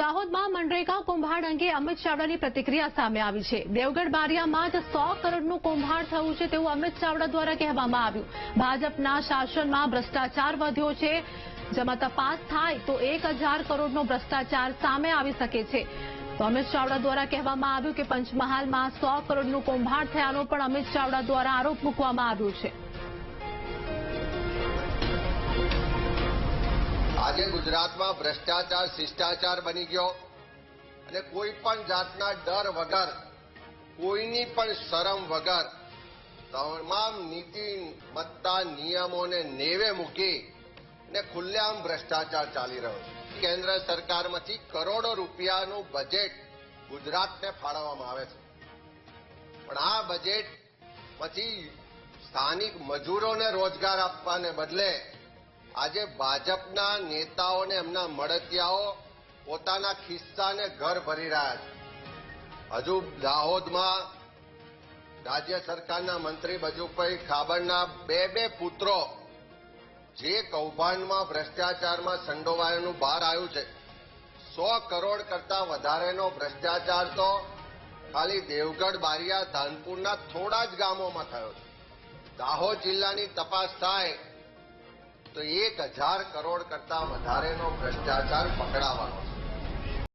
દાહોદમાં મનરેગા કૌભાંડ અંગે અમિત ચાવડાની પ્રતિક્રિયા સામે આવી છે। દેવગઢ બારિયામાં જ 100 કરોડનું કૌભાંડ થયું છે તેવું અમિત ચાવડા દ્વારા કહેવામાં આવ્યું। ભાજપના શાસનમાં ભ્રષ્ટાચાર વધ્યો છે, જેમાં તપાસ થાય તો 1000 કરોડનો ભ્રષ્ટાચાર સામે આવી શકે છે। તો અમિત ચાવડા દ્વારા કહેવામાં આવ્યું કે પંચમહાલમાં 100 કરોડનું કૌભાંડ થયાનો પણ અમિત ચાવડા દ્વારા આરોપ મૂકવામાં આવ્યો છે। आज गुजरात में भ्रष्टाचार शिष्टाचार बनी गयो अने कोई पण जातना डर वगर कोईनी पण शरम वगर तमाम नीतिमत्ता नियमों ने नेवे मूकी ने खुलेआम भ्रष्टाचार चाली रह्यो छे। केन्द्र सरकार मांथी करोड़ों रूपियानुं बजेट गुजरात ने फाळववामां आवे छे, पण आ बजेट मांथी स्थानिक मजूरोने रोजगार आपवाने बदले आज भाजपना नेताओने एमना मळतियाओ पोताना खिस्साने घर भरी रह्या छे। हजू दाहोदमां राज्य सरकारना मंत्री बजुभाई खाबड़ना बे पुत्रो जे कौभांडमां भ्रष्टाचारमां संडोवायानुं बहार आव्युं छे। 100 करोड़ करता वधारेनो भ्रष्टाचार तो खाली देवगढ़ बारिया धानपुरना थोड़ा ज गामोमां थयो छे। दाहोद जिल्लानी तपास थाय तो 1000 करोड़ करता वधारेनो भ्रष्टाचार पकड़ावानो।